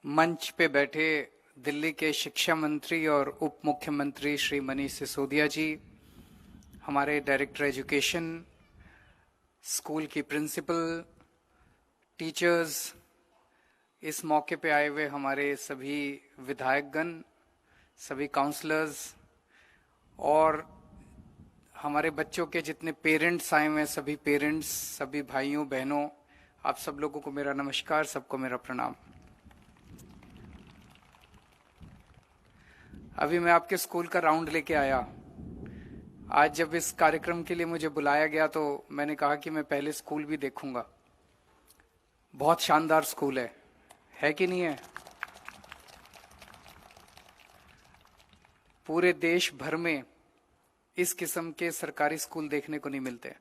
मंच पे बैठे दिल्ली के शिक्षा मंत्री और उप मुख्यमंत्री श्री मनीष सिसोदिया जी, हमारे डायरेक्टर एजुकेशन, स्कूल की प्रिंसिपल, टीचर्स, इस मौके पे आए हुए हमारे सभी विधायकगण, सभी काउंसलर्स और हमारे बच्चों के जितने पेरेंट्स आए हुए हैं, सभी पेरेंट्स, सभी भाइयों बहनों, आप सब लोगों को मेरा नमस्कार, सबको मेरा प्रणाम। अभी मैं आपके स्कूल का राउंड लेके आया। आज जब इस कार्यक्रम के लिए मुझे बुलाया गया तो मैंने कहा कि मैं पहले स्कूल भी देखूंगा। बहुत शानदार स्कूल है कि नहीं है? पूरे देश भर में इस किस्म के सरकारी स्कूल देखने को नहीं मिलते।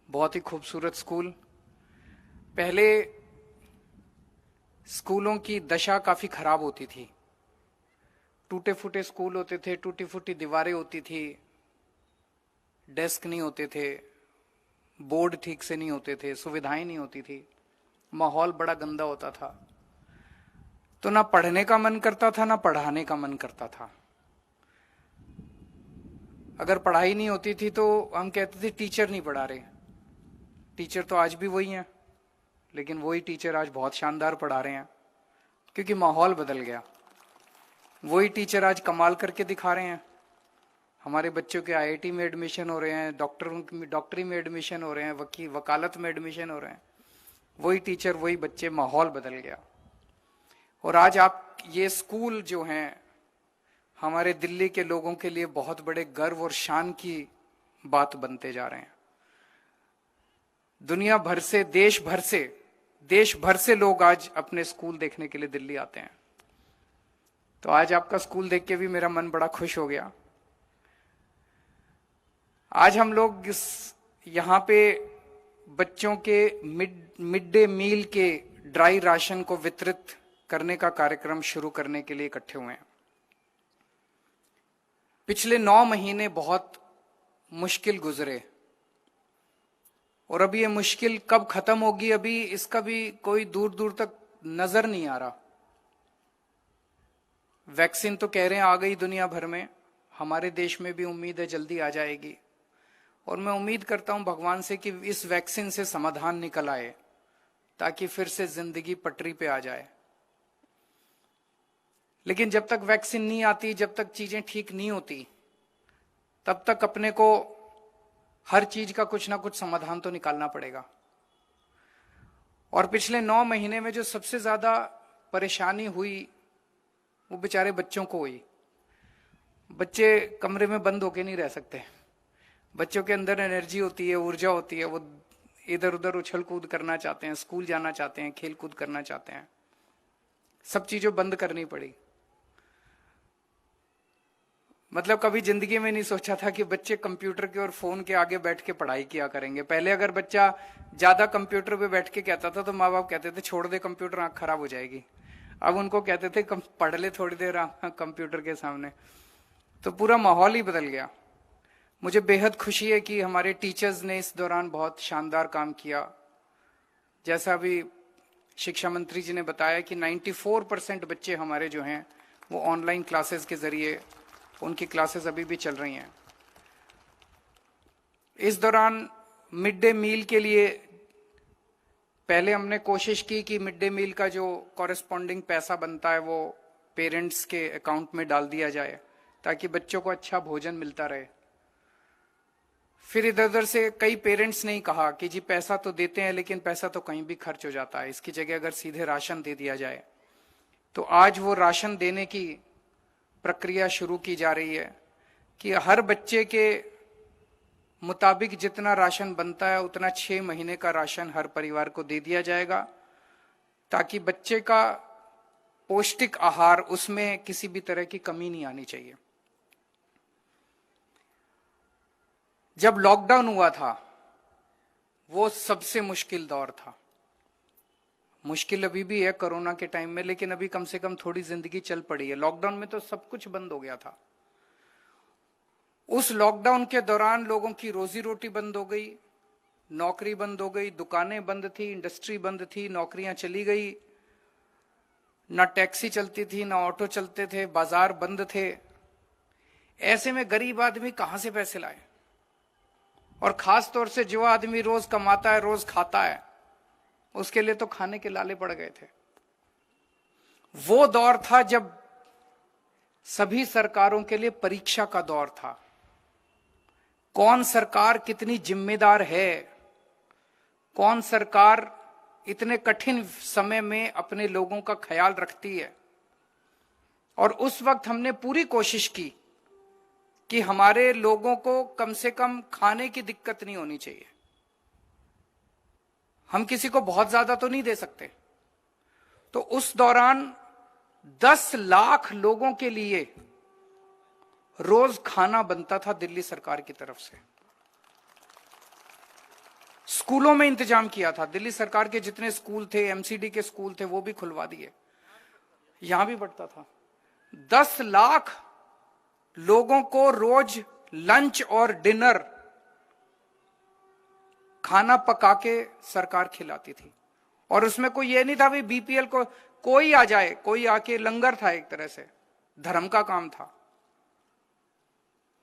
बहुत ही खूबसूरत स्कूल। पहले स्कूलों की दशा काफी खराब होती थी। टूटे फूटे स्कूल होते थे, टूटी फूटी दीवारें होती थी, डेस्क नहीं होते थे, बोर्ड ठीक से नहीं होते थे, सुविधाएं नहीं होती थी, माहौल बड़ा गंदा होता था। तो ना पढ़ने का मन करता था, ना पढ़ाने का मन करता था। अगर पढ़ाई नहीं होती थी तो हम कहते थे टीचर नहीं पढ़ा रहे। टीचर तो आज भी वही हैं, लेकिन वही टीचर आज बहुत शानदार पढ़ा रहे हैं, क्योंकि माहौल बदल गया। वही टीचर आज कमाल करके दिखा रहे हैं। हमारे बच्चों के आईआईटी में एडमिशन हो रहे हैं, डॉक्टरी में एडमिशन हो रहे हैं, वकालत में एडमिशन हो रहे हैं। वही टीचर, वही बच्चे, माहौल बदल गया। और आज आप ये स्कूल जो हैं हमारे दिल्ली के लोगों के लिए बहुत बड़े गर्व और शान की बात बनते जा रहे हैं। दुनिया भर से, देश भर से लोग आज अपने स्कूल देखने के लिए दिल्ली आते हैं। तो आज आपका स्कूल देख के भी मेरा मन बड़ा खुश हो गया। आज हम लोग यहाँ पे बच्चों के मिड डे मील के ड्राई राशन को वितरित करने का कार्यक्रम शुरू करने के लिए इकट्ठे हुए हैं। पिछले 9 महीने बहुत मुश्किल गुजरे और अभी ये मुश्किल कब खत्म होगी, अभी इसका भी कोई दूर दूर तक नजर नहीं आ रहा। वैक्सीन तो कह रहे हैं आ गई दुनिया भर में, हमारे देश में भी उम्मीद है जल्दी आ जाएगी। और मैं उम्मीद करता हूं भगवान से कि इस वैक्सीन से समाधान निकल आए, ताकि फिर से जिंदगी पटरी पे आ जाए। लेकिन जब तक वैक्सीन नहीं आती, जब तक चीजें ठीक नहीं होती, तब तक अपने को हर चीज का कुछ ना कुछ समाधान तो निकालना पड़ेगा। और पिछले 9 महीने में जो सबसे ज्यादा परेशानी हुई वो बेचारे बच्चों को हुई। बच्चे कमरे में बंद होके नहीं रह सकते। बच्चों के अंदर एनर्जी होती है, ऊर्जा होती है, वो इधर उधर उछल कूद करना चाहते हैं, स्कूल जाना चाहते हैं, खेल कूद करना चाहते हैं। सब चीजें बंद करनी पड़ी। मतलब कभी जिंदगी में नहीं सोचा था कि बच्चे कंप्यूटर के और फोन के आगे बैठ के पढ़ाई किया करेंगे। पहले अगर बच्चा ज्यादा कंप्यूटर पे बैठ के कहता था तो माँ बाप कहते थे छोड़ दे कंप्यूटर, आंख खराब हो जाएगी। अब उनको कहते थे पढ़ ले थोड़ी देर कंप्यूटर के सामने। तो पूरा माहौल ही बदल गया। मुझे बेहद खुशी है कि हमारे टीचर्स ने इस दौरान बहुत शानदार काम किया। जैसा अभी शिक्षा मंत्री जी ने बताया कि 94% बच्चे हमारे जो हैं वो ऑनलाइन क्लासेस के जरिए उनकी क्लासेस अभी भी चल रही हैं। इस दौरान मिड डे मील के लिए पहले हमने कोशिश की कि मिड डे मील का जो कॉरेस्पॉन्डिंग पैसा बनता है वो पेरेंट्स के अकाउंट में डाल दिया जाए, ताकि बच्चों को अच्छा भोजन मिलता रहे। फिर इधर उधर से कई पेरेंट्स ने कहा कि जी पैसा तो देते हैं लेकिन पैसा तो कहीं भी खर्च हो जाता है, इसकी जगह अगर सीधे राशन दे दिया जाए। तो आज वो राशन देने की प्रक्रिया शुरू की जा रही है कि हर बच्चे के मुताबिक जितना राशन बनता है उतना 6 महीने का राशन हर परिवार को दे दिया जाएगा, ताकि बच्चे का पौष्टिक आहार, उसमें किसी भी तरह की कमी नहीं आनी चाहिए। जब लॉकडाउन हुआ था वो सबसे मुश्किल दौर था। मुश्किल अभी भी है कोरोना के टाइम में, लेकिन अभी कम से कम थोड़ी जिंदगी चल पड़ी है। लॉकडाउन में तो सब कुछ बंद हो गया था। उस लॉकडाउन के दौरान लोगों की रोजी रोटी बंद हो गई, नौकरी बंद हो गई, दुकानें बंद थी, इंडस्ट्री बंद थी, नौकरियां चली गई। ना टैक्सी चलती थी, ना ऑटो चलते थे, बाजार बंद थे। ऐसे में गरीब आदमी कहां से पैसे लाए? और खास तौर से जो आदमी रोज कमाता है, रोज खाता है, उसके लिए तो खाने के लाले पड़ गए थे। वो दौर था जब सभी सरकारों के लिए परीक्षा का दौर था। कौन सरकार कितनी जिम्मेदार है, कौन सरकार इतने कठिन समय में अपने लोगों का ख्याल रखती है। और उस वक्त हमने पूरी कोशिश की कि हमारे लोगों को कम से कम खाने की दिक्कत नहीं होनी चाहिए। हम किसी को बहुत ज्यादा तो नहीं दे सकते। तो उस दौरान 10 लाख लोगों के लिए रोज खाना बनता था दिल्ली सरकार की तरफ से। स्कूलों में इंतजाम किया था। दिल्ली सरकार के जितने स्कूल थे, एमसीडी के स्कूल थे, वो भी खुलवा दिए। यहां भी बढ़ता था। 10 लाख लोगों को रोज लंच और डिनर खाना पका के सरकार खिलाती थी। और उसमें कोई ये नहीं था भी बीपीएल को कोई आ जाए, कोई आके, लंगर था एक तरह से, धर्म का काम था।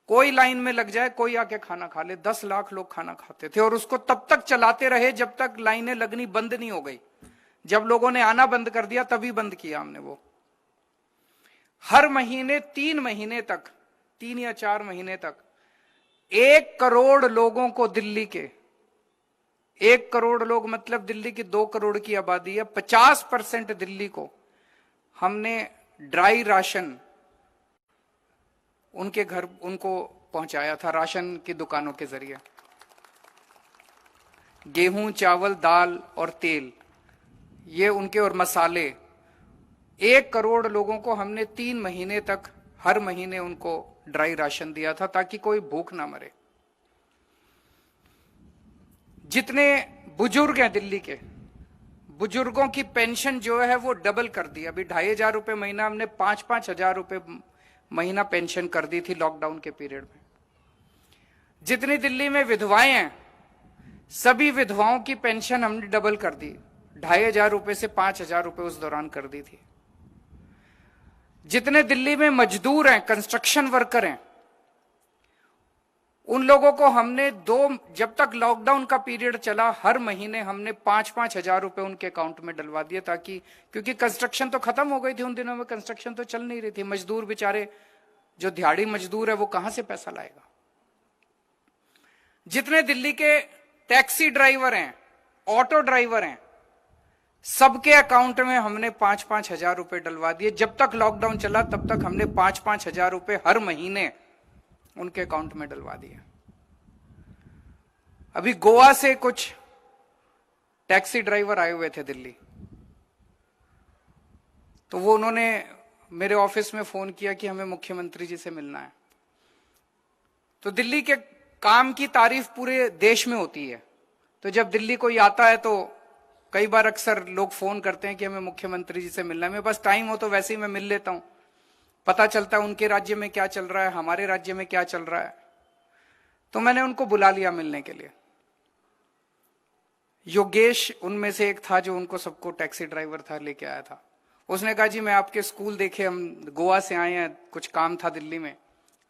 कोई लाइन में लग जाए, कोई आके खाना खा ले। 10 लाख लोग खाना खाते थे और उसको तब तक चलाते रहे जब तक लाइनें लगनी बंद नहीं हो गई। जब लोगों ने आना बंद कर दिया तभी बंद किया हमने वो। हर महीने 3 महीने तक, 3 या 4 महीने तक 1 करोड़ लोगों को, दिल्ली के 1 करोड़ लोग मतलब दिल्ली की 2 करोड़ की आबादी है, 50% दिल्ली को हमने ड्राई राशन उनके घर उनको पहुंचाया था, राशन की दुकानों के जरिए। गेहूं, चावल, दाल और तेल, ये उनके, और मसाले। 1 करोड़ लोगों को हमने 3 महीने तक हर महीने उनको ड्राई राशन दिया था ताकि कोई भूख ना मरे। जितने बुजुर्ग हैं दिल्ली के, बुजुर्गों की पेंशन जो है वो डबल कर दी। अभी 2,500 रुपए महीना, हमने 5-5 हजार रुपए महीना पेंशन कर दी थी लॉकडाउन के पीरियड में। जितनी दिल्ली में विधवाएं हैं, सभी विधवाओं की पेंशन हमने डबल कर दी। 2,500 रुपए से 5,000 रुपए उस दौरान कर दी थी। जितने दिल्ली में मजदूर हैं, कंस्ट्रक्शन वर्कर हैं, उन लोगों को हमने जब तक लॉकडाउन का पीरियड चला, हर महीने हमने 5-5 हजार रुपए उनके अकाउंट में डलवा दिए, ताकि, क्योंकि कंस्ट्रक्शन तो खत्म हो गई थी उन दिनों में, कंस्ट्रक्शन तो चल नहीं रही थी। मजदूर बेचारे, जो दिहाड़ी मजदूर है, वो कहां से पैसा लाएगा। जितने दिल्ली के टैक्सी ड्राइवर हैं, ऑटो ड्राइवर हैं, सबके अकाउंट में हमने 5-5 हजार रुपए डलवा दिए। जब तक लॉकडाउन चला तब तक हमने 5-5 हजार रुपए हर महीने उनके अकाउंट में डलवा दिया। अभी गोवा से कुछ टैक्सी ड्राइवर आए हुए थे दिल्ली, तो वो उन्होंने मेरे ऑफिस में फोन किया कि हमें मुख्यमंत्री जी से मिलना है। तो दिल्ली के काम की तारीफ पूरे देश में होती है, तो जब दिल्ली कोई आता है तो कई बार अक्सर लोग फोन करते हैं कि हमें मुख्यमंत्री जी से मिलना है। मेरे पास टाइम हो तो वैसे ही मैं मिल लेता हूं, पता चलता है उनके राज्य में क्या चल रहा है, हमारे राज्य में क्या चल रहा है। तो मैंने उनको बुला लिया मिलने के लिए। योगेश उनमें से एक था जो उनको सबको टैक्सी ड्राइवर था, लेके आया था। उसने कहा जी मैं आपके स्कूल देखे, हम गोवा से आए हैं, कुछ काम था दिल्ली में,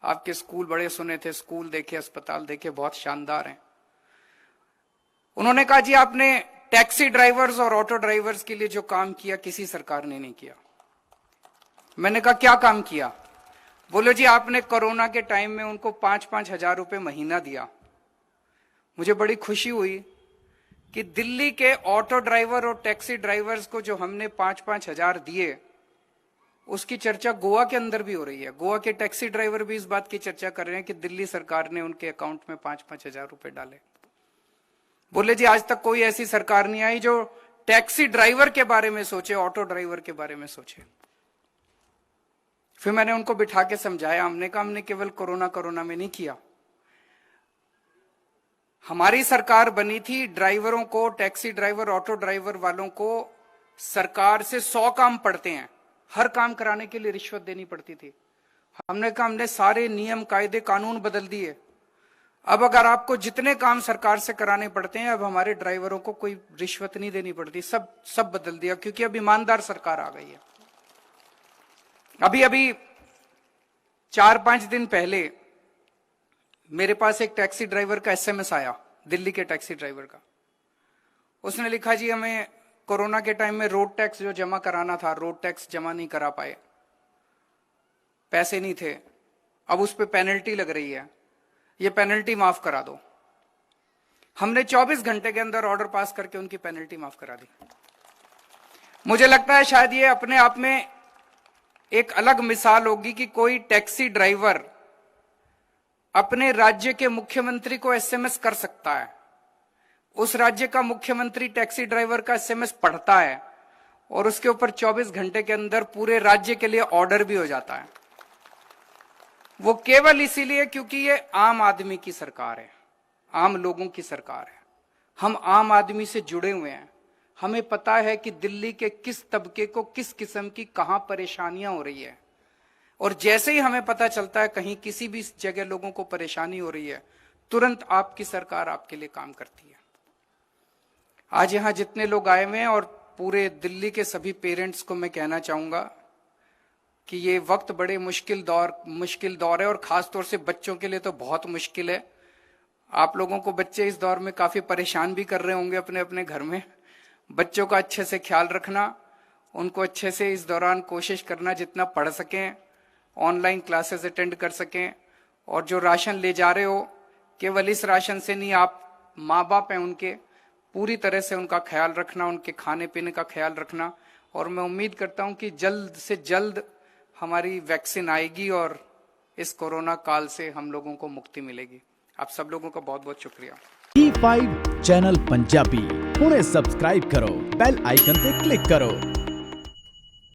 आपके स्कूल बड़े सुने थे, स्कूल देखे, अस्पताल देखे, बहुत शानदार हैं। उन्होंने कहा जी आपने टैक्सी ड्राइवर्स और ऑटो ड्राइवर्स के लिए जो काम किया किसी सरकार ने नहीं किया। मैंने कहा क्या काम किया? बोलो जी आपने कोरोना के टाइम में उनको 5-5 हजार रुपए महीना दिया। मुझे बड़ी खुशी हुई कि दिल्ली के ऑटो ड्राइवर और टैक्सी ड्राइवर्स को जो हमने 5-5 हजार दिए, उसकी चर्चा गोवा के अंदर भी हो रही है। गोवा के टैक्सी ड्राइवर भी इस बात की चर्चा कर रहे हैं कि दिल्ली सरकार ने उनके अकाउंट में 5-5 हजार रुपए डाले। बोले जी आज तक कोई ऐसी सरकार नहीं आई जो टैक्सी ड्राइवर के बारे में सोचे, ऑटो ड्राइवर के बारे में सोचे। फिर मैंने उनको बिठा के समझाया, हमने कहा हमने केवल कोरोना में नहीं किया। हमारी सरकार बनी थी ड्राइवरों को, टैक्सी ड्राइवर, ऑटो ड्राइवर वालों को सरकार से 100 काम पड़ते हैं, हर काम कराने के लिए रिश्वत देनी पड़ती थी। हमने कहा हमने सारे नियम, कायदे, कानून बदल दिए। अब अगर आपको जितने काम सरकार से कराने पड़ते हैं, अब हमारे ड्राइवरों को कोई रिश्वत नहीं देनी पड़ती, सब बदल दिया, क्योंकि अब ईमानदार सरकार आ गई है। अभी अभी 4-5 दिन पहले मेरे पास एक टैक्सी ड्राइवर का एसएमएस आया, दिल्ली के टैक्सी ड्राइवर का। उसने लिखा, जी हमें कोरोना के टाइम में रोड टैक्स जो जमा कराना था, रोड टैक्स जमा नहीं करा पाए, पैसे नहीं थे, अब उस पर पेनल्टी लग रही है, ये पेनल्टी माफ करा दो। हमने 24 घंटे के अंदर ऑर्डर पास करके उनकी पेनल्टी माफ करा दी। मुझे लगता है शायद ये अपने आप में एक अलग मिसाल होगी कि कोई टैक्सी ड्राइवर अपने राज्य के मुख्यमंत्री को एसएमएस कर सकता है, उस राज्य का मुख्यमंत्री टैक्सी ड्राइवर का एसएमएस पढ़ता है और उसके ऊपर 24 घंटे के अंदर पूरे राज्य के लिए ऑर्डर भी हो जाता है। वो केवल इसीलिए क्योंकि ये आम आदमी की सरकार है, आम लोगों की सरकार है। हम आम आदमी से जुड़े हुए हैं, हमें पता है कि दिल्ली के किस तबके को किस किस्म की कहां परेशानियां हो रही है, और जैसे ही हमें पता चलता है कहीं किसी भी जगह लोगों को परेशानी हो रही है, तुरंत आपकी सरकार आपके लिए काम करती है। आज यहां जितने लोग आए हुए हैं और पूरे दिल्ली के सभी पेरेंट्स को मैं कहना चाहूंगा कि ये वक्त बड़े मुश्किल दौर है, और खासतौर से बच्चों के लिए तो बहुत मुश्किल है। आप लोगों को बच्चे इस दौर में काफी परेशान भी कर रहे होंगे अपने अपने घर में। बच्चों का अच्छे से ख्याल रखना, उनको अच्छे से इस दौरान कोशिश करना जितना पढ़ सकें, ऑनलाइन क्लासेस अटेंड कर सकें, और जो राशन ले जा रहे हो केवल इस राशन से नहीं, आप माँ बाप हैं उनके, पूरी तरह से उनका ख्याल रखना, उनके खाने पीने का ख्याल रखना। और मैं उम्मीद करता हूं कि जल्द से जल्द हमारी वैक्सीन आएगी और इस कोरोना काल से हम लोगों को मुक्ति मिलेगी। आप सब लोगों का बहुत बहुत शुक्रिया। T5 चैनल पंजाबी हुणे सब्सक्राइब करो, बेल आइकन पे क्लिक करो।